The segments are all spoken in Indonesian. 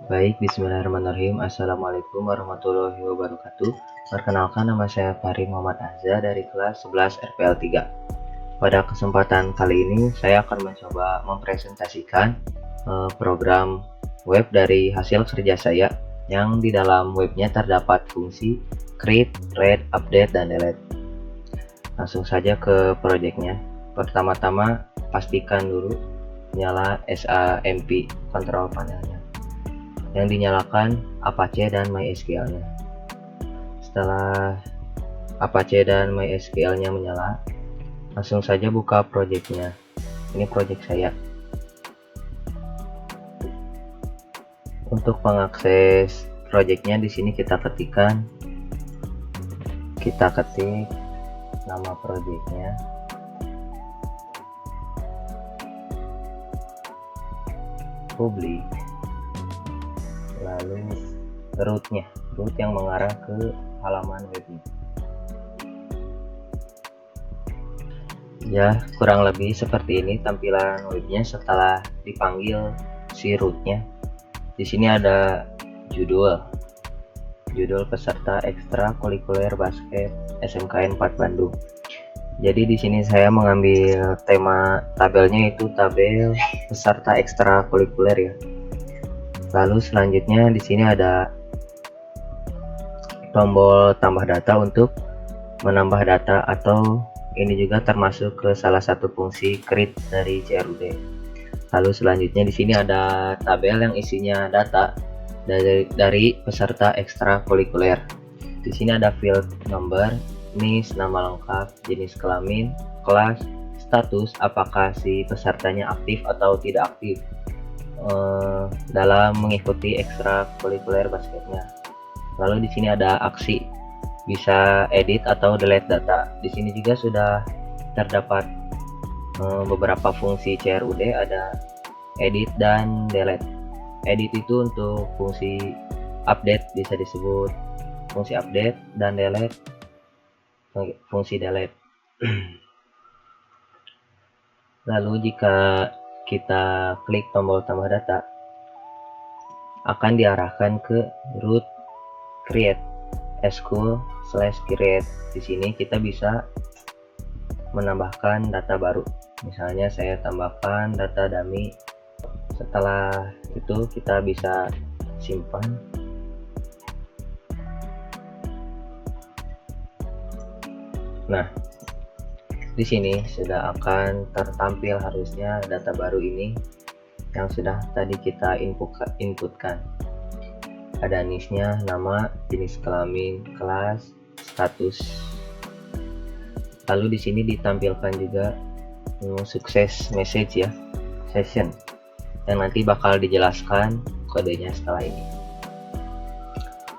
Baik, bismillahirrahmanirrahim. Assalamualaikum warahmatullahi wabarakatuh. Perkenalkan, nama saya Fahri Muhammad Azza dari kelas 11 RPL 3. Pada kesempatan kali ini, saya akan mencoba mempresentasikan program web dari hasil kerja saya yang di dalam webnya terdapat fungsi create, read, update, dan delete. Langsung saja ke projectnya. Pertama-tama, pastikan dulu nyala SAMP control panelnya. Yang dinyalakan Apache dan MySQL-nya. Setelah Apache dan MySQL-nya menyala, langsung saja buka project-nya. Ini project saya. Untuk mengakses project-nya di sini kita ketik nama project-nya. Public. Lalu root yang mengarah ke halaman webnya. Ya, kurang lebih seperti ini tampilan webnya setelah dipanggil si rootnya. Di sini ada judul peserta ekstrakurikuler basket SMKN 4 Bandung. Jadi di sini saya mengambil tema tabelnya itu tabel peserta ekstrakurikuler ya. Lalu selanjutnya di sini ada tombol tambah data untuk menambah data, atau ini juga termasuk ke salah satu fungsi create dari CRUD. Lalu selanjutnya di sini ada tabel yang isinya data dari peserta ekstrakurikuler. Di sini ada field number, NIS, nama lengkap, jenis kelamin, kelas, status, apakah si pesertanya aktif atau tidak aktif dalam mengikuti ekstrakurikuler basketnya. Lalu di sini ada aksi, bisa edit atau delete data. Di sini juga sudah terdapat beberapa fungsi CRUD, ada edit dan delete. Edit itu untuk fungsi update, bisa disebut fungsi update, dan delete fungsi delete. Lalu jika kita klik tombol tambah data, akan diarahkan ke root create school/create. Di sini kita bisa menambahkan data baru. Misalnya saya tambahkan data dummy. Setelah itu kita bisa simpan. Nah, di sini sudah akan tertampil harusnya data baru ini yang sudah tadi kita inputkan. Ada NIS-nya, nama, jenis kelamin, kelas, status. Lalu di sini ditampilkan juga sukses message ya, session, yang nanti bakal dijelaskan kodenya setelah ini.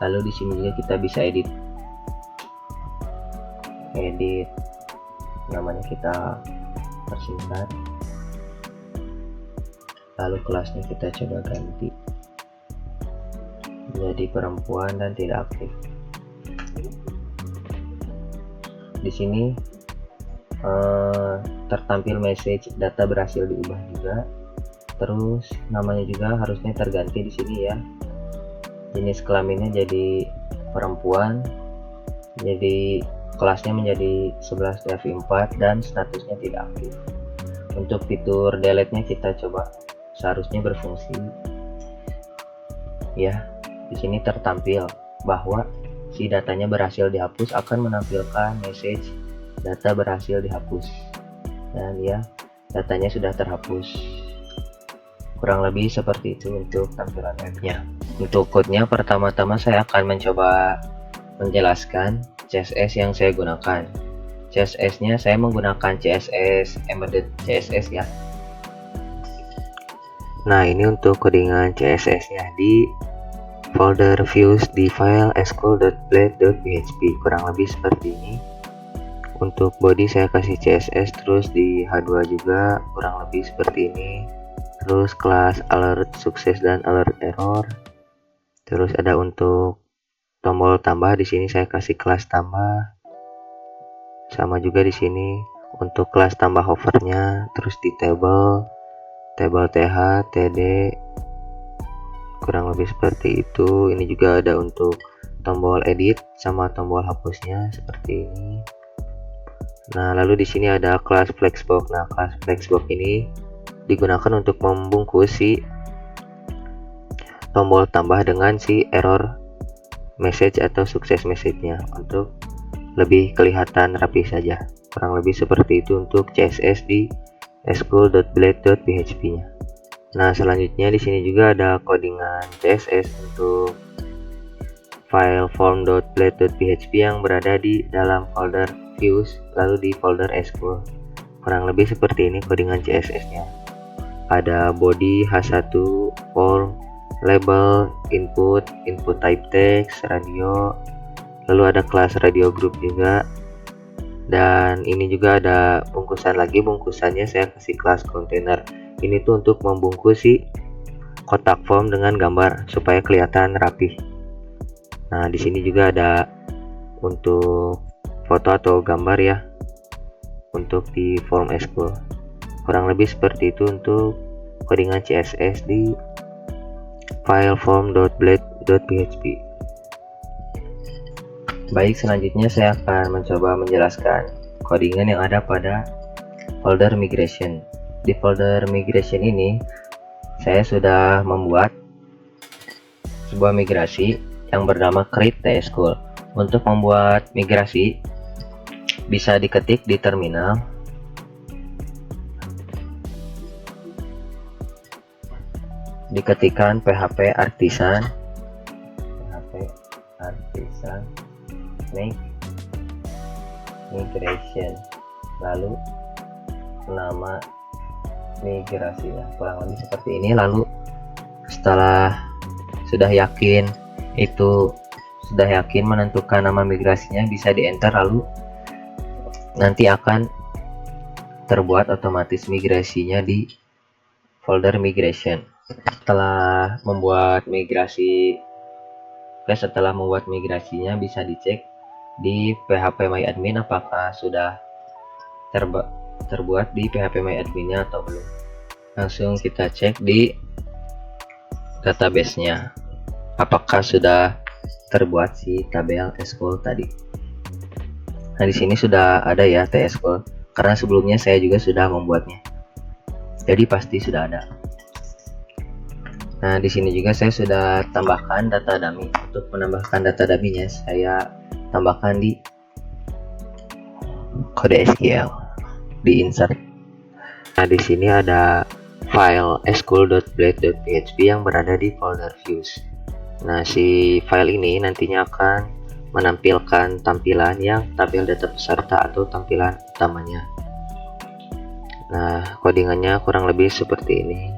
Lalu di sini juga kita bisa edit namanya, kita persingkat. Lalu kelasnya kita coba ganti menjadi perempuan dan tidak aktif. Di sini tertampil message data berhasil diubah juga. Terus namanya juga harusnya terganti di sini ya. Jenis kelaminnya jadi perempuan, jadi kelasnya menjadi 11 DAV4 dan statusnya tidak aktif. Untuk fitur delete-nya kita coba, seharusnya berfungsi. Ya, di sini tertampil bahwa si datanya berhasil dihapus, akan menampilkan message data berhasil dihapus. Dan ya, datanya sudah terhapus. Kurang lebih seperti itu untuk tampilan webnya. Untuk code-nya, pertama-tama saya akan mencoba menjelaskan CSS yang saya gunakan. CSS-nya saya menggunakan CSS embedded CSS ya. Nah, ini untuk codingan CSS-nya di folder views di file school.blade.php, kurang lebih seperti ini. Untuk body saya kasih CSS, terus di H2 juga kurang lebih seperti ini. Terus kelas alert sukses dan alert error. Terus ada untuk tombol tambah, di sini saya kasih kelas tambah. Sama juga di sini untuk kelas tambah hovernya, terus di table th, td, kurang lebih seperti itu. Ini juga ada untuk tombol edit sama tombol hapusnya seperti ini. Nah, lalu di sini ada kelas Flexbox. Nah, kelas Flexbox ini digunakan untuk membungkus si tombol tambah dengan si error message atau sukses message-nya untuk lebih kelihatan rapi saja. Kurang lebih seperti itu untuk CSS di school.blade.php-nya. Nah, selanjutnya di sini juga ada codingan CSS untuk file form.blade.php yang berada di dalam folder views lalu di folder school. Kurang lebih seperti ini codingan CSS-nya. Ada body, H1, form, label, input type text, radio, lalu ada kelas radio group juga. Dan ini juga ada bungkusan lagi, bungkusannya saya kasih kelas container. Ini tuh untuk membungkus si kotak form dengan gambar supaya kelihatan rapi. Nah, di sini juga ada untuk foto atau gambar ya untuk di form school. Kurang lebih seperti itu untuk codingan CSS di file form.blade.php. Baik, selanjutnya saya akan mencoba menjelaskan codingan yang ada pada folder migration. Di folder migration ini saya sudah membuat sebuah migrasi yang bernama create tschool. Untuk membuat migrasi bisa diketik di terminal. Diketikkan php artisan make migration, lalu nama migrasinya kurang lebih seperti ini. Lalu setelah sudah yakin menentukan nama migrasinya, bisa di enter, lalu nanti akan terbuat otomatis migrasinya di folder migration. Setelah membuat migrasinya bisa dicek di phpMyAdmin apakah sudah terbuat di phpMyAdmin-nya atau belum. Langsung kita cek di database-nya apakah sudah terbuat si tabel tschool tadi. Nah, di sini sudah ada ya tschool karena sebelumnya saya juga sudah membuatnya. Jadi pasti sudah ada. Nah, di sini juga saya sudah tambahkan data dummy. Untuk menambahkan data dummy-nya saya tambahkan di kode SQL di insert. Nah, di sini ada file school.blade.php yang berada di folder views. Nah, si file ini nantinya akan menampilkan tampilan yang tabel data peserta atau tampilan utamanya. Nah, codingannya kurang lebih seperti ini.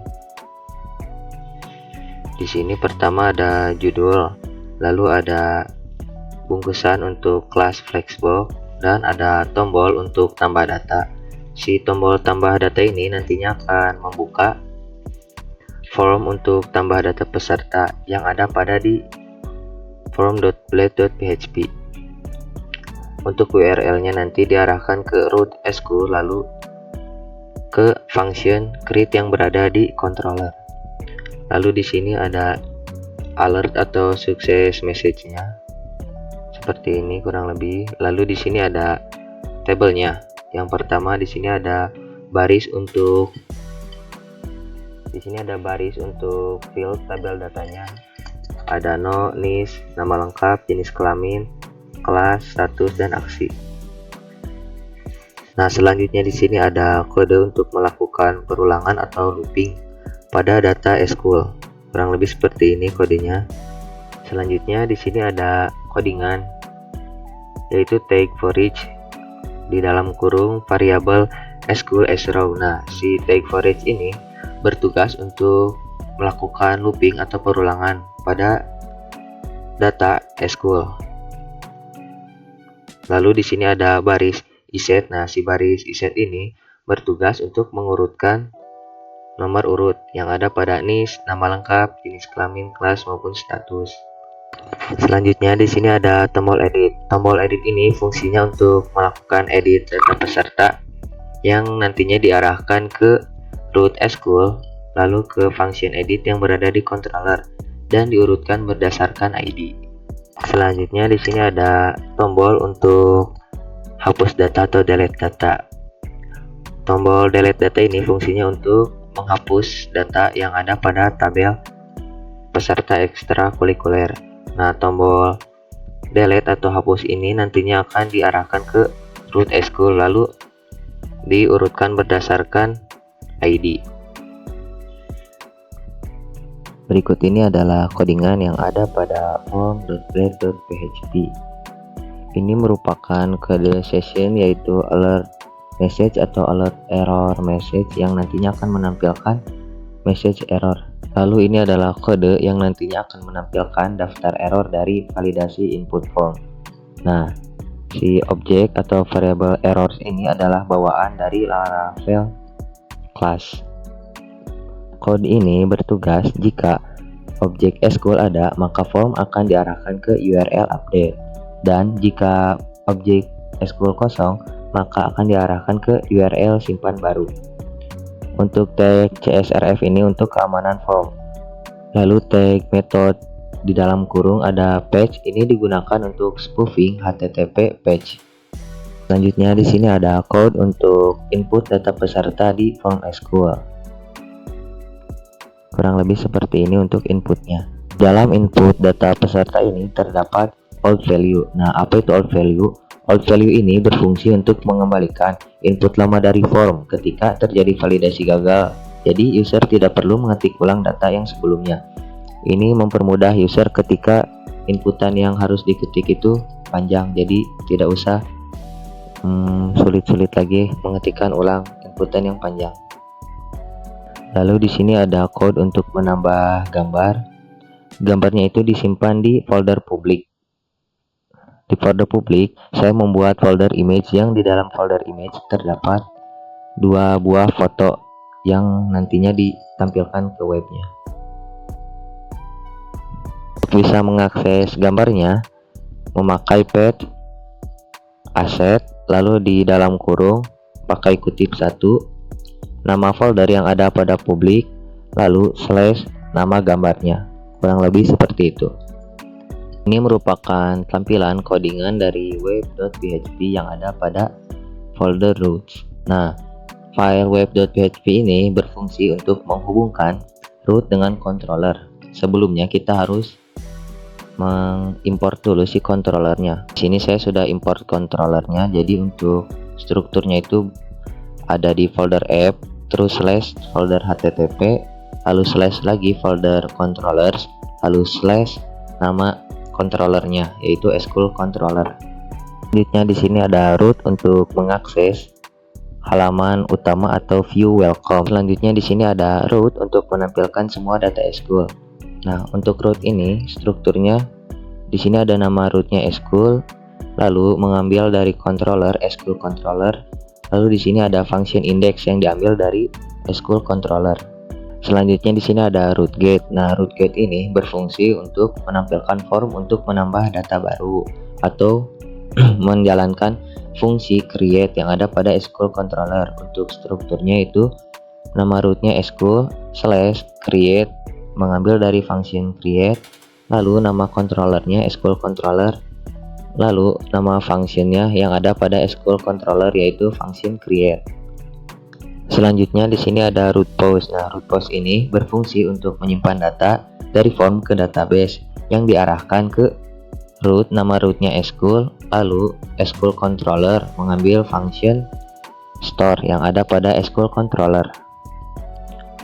Di sini pertama ada judul, lalu ada bungkusan untuk kelas Flexbox, dan ada tombol untuk tambah data. Si tombol tambah data ini nantinya akan membuka form untuk tambah data peserta yang ada pada di form.blade.php. Untuk URL-nya nanti diarahkan ke root school lalu ke function create yang berada di controller. Lalu di sini ada alert atau sukses message-nya. Seperti ini kurang lebih. Lalu di sini ada tabelnya. Yang pertama di sini ada baris untuk field tabel datanya. Ada no, nis, nama lengkap, jenis kelamin, kelas, status, dan aksi. Nah, selanjutnya di sini ada kode untuk melakukan perulangan atau looping pada data school. Kurang lebih seperti ini kodenya. Selanjutnya di sini ada codingan yaitu take for each di dalam kurung variabel school as row. Nah, si take for each ini bertugas untuk melakukan looping atau perulangan pada data school. Lalu di sini ada baris iset. Nah, si baris iset ini bertugas untuk mengurutkan nomor urut yang ada pada nis, nama lengkap, jenis kelamin, kelas maupun status. Selanjutnya di sini ada tombol edit. Tombol edit ini fungsinya untuk melakukan edit data peserta yang nantinya diarahkan ke root school lalu ke function edit yang berada di controller. dan diurutkan berdasarkan ID. Selanjutnya di sini ada tombol untuk hapus data atau delete data. Tombol delete data ini fungsinya untuk menghapus data yang ada pada tabel peserta ekstrakurikuler. Nah, tombol delete atau hapus ini nantinya akan diarahkan ke root eskul lalu diurutkan berdasarkan ID. Berikut ini adalah codingan yang ada pada form.grade.php. Ini merupakan kode session yaitu alert message atau alert error message yang nantinya akan menampilkan message error. Lalu ini adalah kode yang nantinya akan menampilkan daftar error dari validasi input form. Nah, si objek atau variable errors ini adalah bawaan dari Laravel class. Kode ini bertugas jika objek SQL ada, maka form akan diarahkan ke URL update. Dan jika objek SQL kosong, maka akan diarahkan ke URL simpan baru. Untuk tag CSRF ini untuk keamanan form. Lalu tag method di dalam kurung ada page, ini digunakan untuk spoofing HTTP page. Selanjutnya di sini ada code untuk input data peserta di form SQL. Kurang lebih seperti ini untuk inputnya. Dalam input data peserta ini terdapat old value. Nah, apa itu old value? Old value ini berfungsi untuk mengembalikan input lama dari form ketika terjadi validasi gagal. Jadi user tidak perlu mengetik ulang data yang sebelumnya. Ini mempermudah user ketika inputan yang harus diketik itu panjang, jadi tidak usah sulit-sulit lagi mengetikkan ulang inputan yang panjang. Lalu di sini ada code untuk menambah gambar. Gambarnya itu disimpan di folder publik. Di folder publik, saya membuat folder image yang di dalam folder image terdapat 2 buah foto yang nantinya ditampilkan ke webnya. Untuk bisa mengakses gambarnya, memakai path asset, lalu di dalam kurung pakai kutip 1, nama folder yang ada pada publik, lalu slash nama gambarnya. Kurang lebih seperti itu. Ini merupakan tampilan codingan dari web.php yang ada pada folder root. Nah, file web.php ini berfungsi untuk menghubungkan root dengan controller. Sebelumnya kita harus mengimport dulu si controllernya. Di sini saya sudah import controllernya. Jadi untuk strukturnya itu ada di folder app, terus slash folder http, lalu slash lagi folder controllers, lalu slash nama controllernya yaitu SQL controller. Selanjutnya di sini ada root untuk mengakses halaman utama atau view welcome. Selanjutnya di sini ada root untuk menampilkan semua data SQL. Nah, untuk root ini strukturnya di sini ada nama rootnya SQL, lalu mengambil dari controller SQL controller. Lalu di sini ada function index yang diambil dari SQL controller. Selanjutnya di sini ada root get. Nah, root get ini berfungsi untuk menampilkan form untuk menambah data baru atau menjalankan fungsi create yang ada pada SQL controller. Untuk strukturnya itu nama rootnya SQL slash create, mengambil dari function create, lalu nama controllernya SQL controller, lalu nama functionnya yang ada pada SQL controller yaitu function create. Selanjutnya di sini ada root post. Nah, root post ini berfungsi untuk menyimpan data dari form ke database yang diarahkan ke root, nama rootnya SQL, lalu SQL controller mengambil function store yang ada pada SQL controller.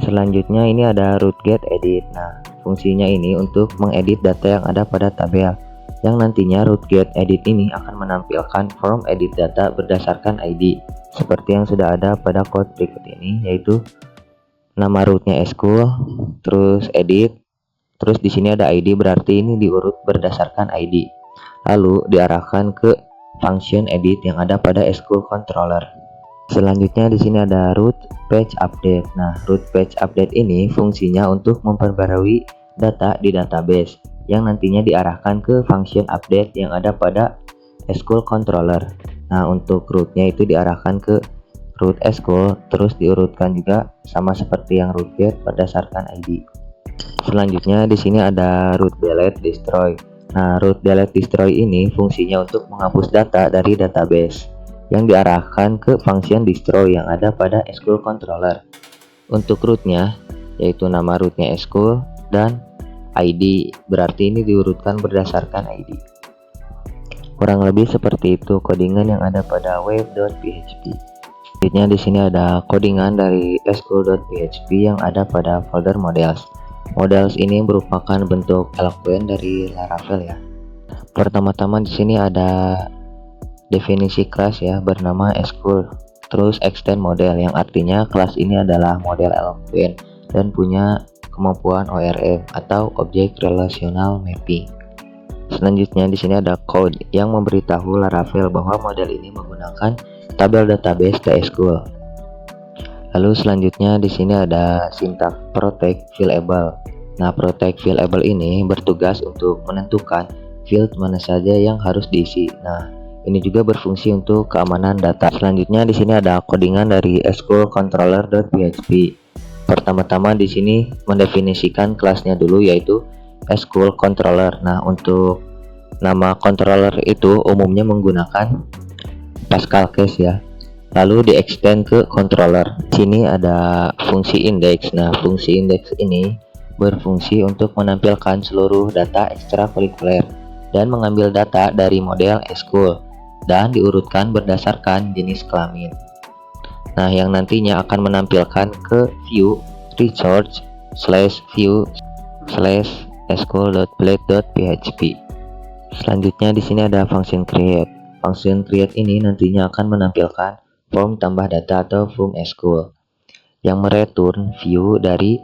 Selanjutnya ini ada root get edit. Nah, fungsinya ini untuk mengedit data yang ada pada tabel, yang nantinya root get edit ini akan menampilkan form edit data berdasarkan ID seperti yang sudah ada pada code berikut ini, yaitu nama rootnya SQL, terus edit, terus di sini ada ID, berarti ini diurut berdasarkan ID, lalu diarahkan ke function edit yang ada pada SQL controller. Selanjutnya di sini ada root page update. Nah, root page update ini fungsinya untuk memperbarui data di database yang nantinya diarahkan ke function update yang ada pada SQL controller. Nah, untuk rootnya itu diarahkan ke root SQL, terus diurutkan juga sama seperti yang root get berdasarkan ID. Selanjutnya di sini ada root delete destroy. Nah, root delete destroy ini fungsinya untuk menghapus data dari database yang diarahkan ke function destroy yang ada pada SQL controller. Untuk rootnya yaitu nama rootnya SQL dan ID, berarti ini diurutkan berdasarkan ID. Kurang lebih seperti itu codingan yang ada pada web.php. Selanjutnya di sini ada codingan dari SQL.php yang ada pada folder models. Models ini merupakan bentuk Eloquent dari Laravel ya. Pertama-tama di sini ada definisi kelas ya bernama SQL, terus extend model yang artinya kelas ini adalah model Eloquent dan punya kemampuan ORM atau Object Relational Mapping. Selanjutnya di sini ada code yang memberitahu Laravel bahwa model ini menggunakan tabel database TSQL. Lalu selanjutnya di sini ada sintak protect fieldable. Nah, protect fieldable ini bertugas untuk menentukan field mana saja yang harus diisi. Nah, ini juga berfungsi untuk keamanan data. Selanjutnya di sini ada codingan dari SQL controller.php. Pertama-tama di sini mendefinisikan kelasnya dulu yaitu SQL controller. Nah, untuk nama controller itu umumnya menggunakan Pascal case ya. Lalu di-extend ke controller. Sini ada fungsi index. Nah, fungsi index ini berfungsi untuk menampilkan seluruh data ekstrakurikuler dan mengambil data dari model SQL dan diurutkan berdasarkan jenis kelamin. Nah, yang nantinya akan menampilkan ke view resource/view/sql.blade.php. Selanjutnya di sini ada function create. Function create ini nantinya akan menampilkan form tambah data atau form SQL yang mereturn view dari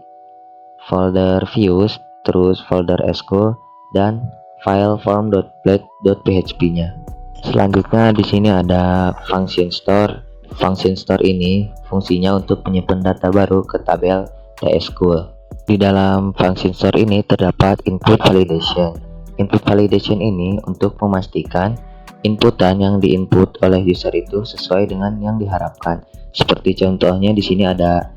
folder views, terus folder SQL dan file form.blade.php-nya. Selanjutnya di sini ada function store. Function store ini fungsinya untuk menyimpan data baru ke tabel TSQL. Di dalam function store ini terdapat input validation. Input validation ini untuk memastikan inputan yang diinput oleh user itu sesuai dengan yang diharapkan. Seperti contohnya di sini ada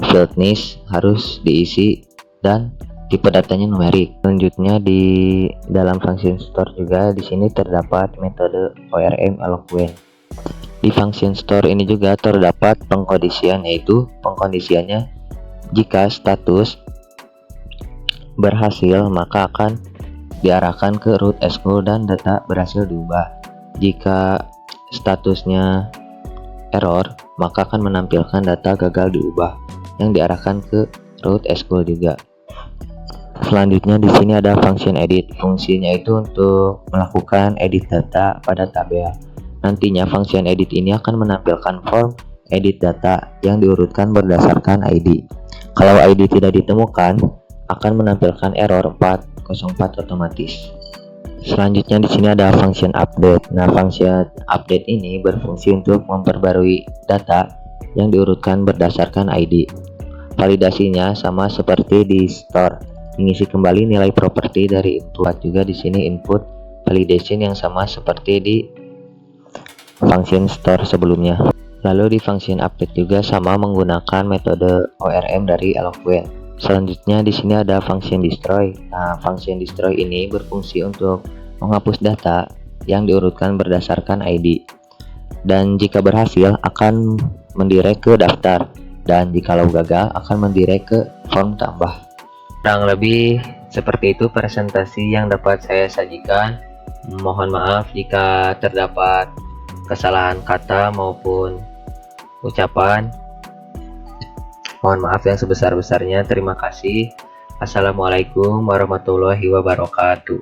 field niche harus diisi dan tipe datanya numerik. Selanjutnya di dalam function store juga di sini terdapat metode ORM Eloquent. Di function store ini juga terdapat pengkondisian, yaitu pengkondisiannya jika status berhasil maka akan diarahkan ke root SQL dan data berhasil diubah. Jika statusnya error, maka akan menampilkan data gagal diubah yang diarahkan ke root SQL juga. Selanjutnya di sini ada function edit. Fungsinya itu untuk melakukan edit data pada tabel. Nantinya function edit ini akan menampilkan form edit data yang diurutkan berdasarkan ID. Kalau ID tidak ditemukan, akan menampilkan error 404 otomatis. Selanjutnya di sini ada function update. Nah, function update ini berfungsi untuk memperbarui data yang diurutkan berdasarkan ID. Validasinya sama seperti di store, mengisi kembali nilai properti dari input. Juga di sini input validation yang sama seperti di function store sebelumnya. Lalu di function update juga sama menggunakan metode ORM dari Eloquent. Selanjutnya di sini ada function destroy. Nah, function destroy ini berfungsi untuk menghapus data yang diurutkan berdasarkan ID. Dan jika berhasil akan mendirect ke daftar, dan jikalau gagal akan mendirect ke form tambah. Kurang lebih seperti itu presentasi yang dapat saya sajikan. Mohon maaf jika terdapat kesalahan kata maupun ucapan. Mohon maaf yang sebesar-besarnya. Terima kasih. Assalamualaikum warahmatullahi wabarakatuh.